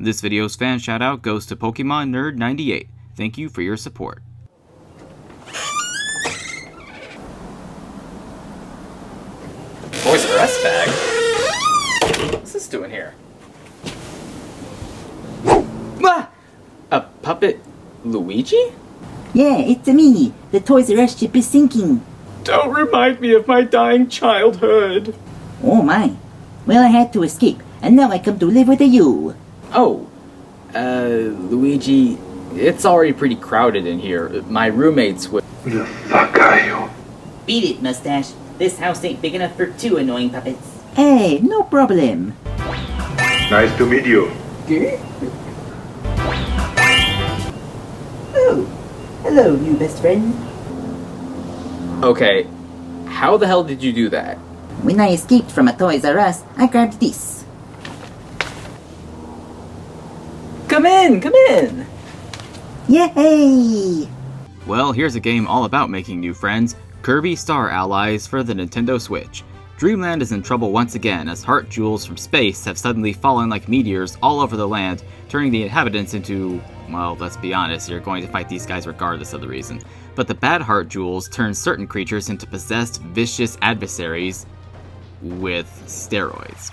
This video's fan shoutout goes to Pokemon Nerd 98. Thank you for your support. Toys R Us bag? What's this doing here? Ah! A puppet Luigi? Yeah, it's me. The Toys R Us ship is sinking. Don't remind me of my dying childhood. Oh my. Well, I had to escape, and now I come to live with you. Oh, Luigi, it's already pretty crowded in here. My roommates would... Who the fuck are you? Beat it, Mustache. This house ain't big enough for two annoying puppets. Hey, no problem. Nice to meet you. Oh, hello, new best friend. Okay, how the hell did you do that? When I escaped from a Toys R Us, I grabbed this. Come in, come in! Yay! Well, here's a game all about making new friends, Kirby Star Allies for the Nintendo Switch. Dreamland is in trouble once again as heart jewels from space have suddenly fallen like meteors all over the land, turning the inhabitants into, well, let's be honest, you're going to fight these guys regardless of the reason. But the bad heart jewels turn certain creatures into possessed, vicious adversaries with steroids.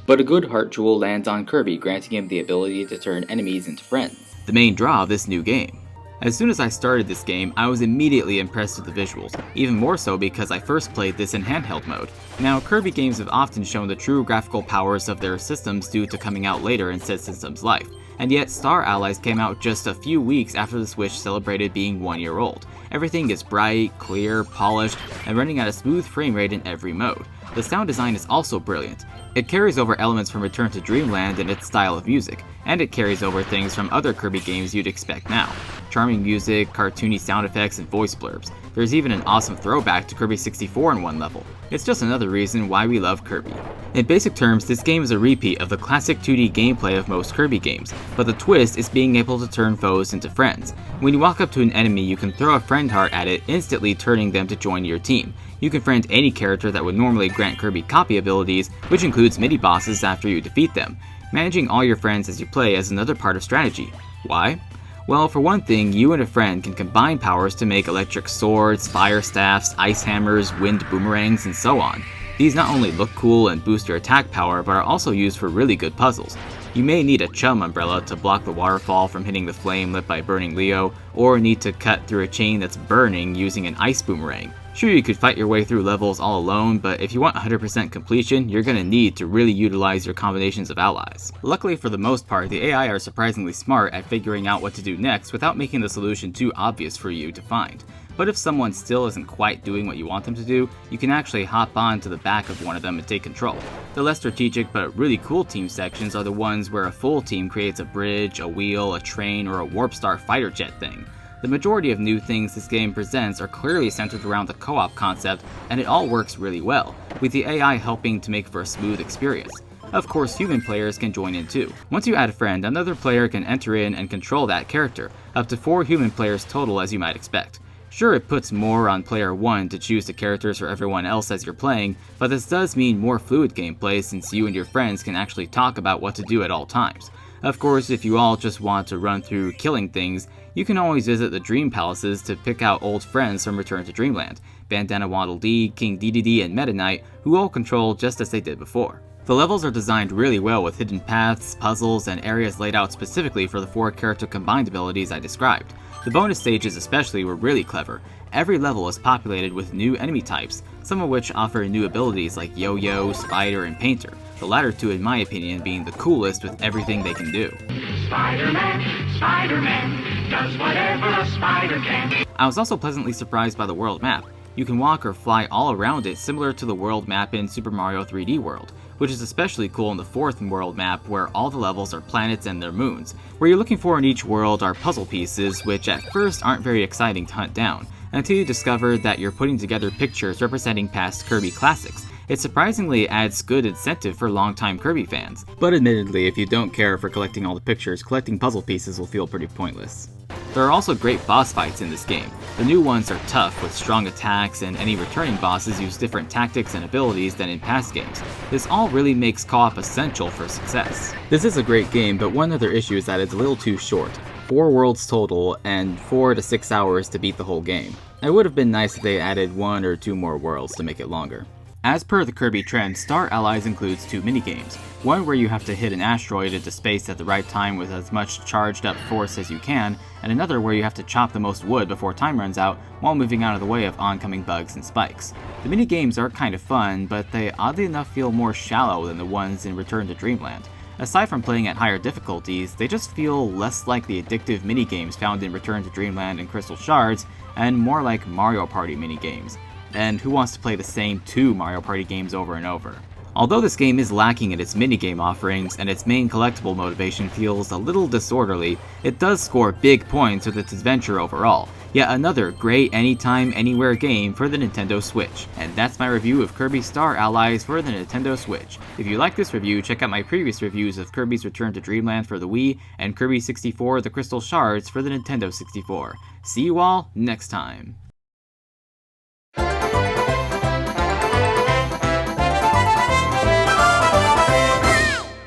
But a good heart jewel lands on Kirby, granting him the ability to turn enemies into friends. The main draw of this new game. As soon as I started this game, I was immediately impressed with the visuals, even more so because I first played this in handheld mode. Now, Kirby games have often shown the true graphical powers of their systems due to coming out later in said system's life, and yet Star Allies came out just a few weeks after the Switch celebrated being 1 year old. Everything is bright, clear, polished, and running at a smooth frame rate in every mode. The sound design is also brilliant. It carries over elements from Return to Dreamland in its style of music, and it carries over things from other Kirby games you'd expect now. Charming music, cartoony sound effects, and voice blurbs. There's even an awesome throwback to Kirby 64 in one level. It's just another reason why we love Kirby. In basic terms, this game is a repeat of the classic 2D gameplay of most Kirby games, but the twist is being able to turn foes into friends. When you walk up to an enemy, you can throw a friend heart at it, instantly turning them to join your team. You can friend any character that would normally grant Kirby copy abilities, which includes mini-bosses after you defeat them. Managing all your friends as you play is another part of strategy. Why? Well, for one thing, you and a friend can combine powers to make electric swords, fire staffs, ice hammers, wind boomerangs, and so on. These not only look cool and boost your attack power, but are also used for really good puzzles. You may need a chum umbrella to block the waterfall from hitting the flame lit by burning Leo, or need to cut through a chain that's burning using an ice boomerang. Sure, you could fight your way through levels all alone, but if you want 100% completion, you're gonna need to really utilize your combinations of allies. Luckily for the most part, the AI are surprisingly smart at figuring out what to do next without making the solution too obvious for you to find. But if someone still isn't quite doing what you want them to do, you can actually hop on to the back of one of them and take control. The less strategic but really cool team sections are the ones where a full team creates a bridge, a wheel, a train, or a warp star fighter jet thing. The majority of new things this game presents are clearly centered around the co-op concept, and it all works really well, with the AI helping to make for a smooth experience. Of course, human players can join in too. Once you add a friend, another player can enter in and control that character, up to 4 human players total as you might expect. Sure, it puts more on player 1 to choose the characters for everyone else as you're playing, but this does mean more fluid gameplay since you and your friends can actually talk about what to do at all times. Of course, if you all just want to run through killing things, you can always visit the Dream Palaces to pick out old friends from Return to Dreamland, Bandana Waddle Dee, King Dedede, and Meta Knight, who all control just as they did before. The levels are designed really well with hidden paths, puzzles, and areas laid out specifically for the 4 character combined abilities I described. The bonus stages especially were really clever. Every level is populated with new enemy types, some of which offer new abilities like Yo-Yo, Spider, and Painter, the latter two in my opinion being the coolest with everything they can do. Spider-Man does whatever a spider can. I was also pleasantly surprised by the world map. You can walk or fly all around it, similar to the world map in Super Mario 3D World, which is especially cool in the 4th world map where all the levels are planets and their moons. What you're looking for in each world are puzzle pieces, which at first aren't very exciting to hunt down, until you discover that you're putting together pictures representing past Kirby classics. It surprisingly adds good incentive for longtime Kirby fans, but admittedly, if you don't care for collecting all the pictures, collecting puzzle pieces will feel pretty pointless. There are also great boss fights in this game. The new ones are tough with strong attacks, and any returning bosses use different tactics and abilities than in past games. This all really makes co-op essential for success. This is a great game, but one other issue is that it's a little too short. 4 worlds total, and 4 to 6 hours to beat the whole game. It would have been nice if they added 1 or 2 more worlds to make it longer. As per the Kirby trend, Star Allies includes 2 minigames. One where you have to hit an asteroid into space at the right time with as much charged up force as you can, and another where you have to chop the most wood before time runs out while moving out of the way of oncoming bugs and spikes. The minigames are kind of fun, but they oddly enough feel more shallow than the ones in Return to Dreamland. Aside from playing at higher difficulties, they just feel less like the addictive minigames found in Return to Dreamland and Crystal Shards, and more like Mario Party minigames. And who wants to play the same 2 Mario Party games over and over? Although this game is lacking in its minigame offerings and its main collectible motivation feels a little disorderly, it does score big points with its adventure overall. Yet another great anytime, anywhere game for the Nintendo Switch. And that's my review of Kirby Star Allies for the Nintendo Switch. If you like this review, check out my previous reviews of Kirby's Return to Dreamland for the Wii and Kirby 64 The Crystal Shards for the Nintendo 64. See you all next time.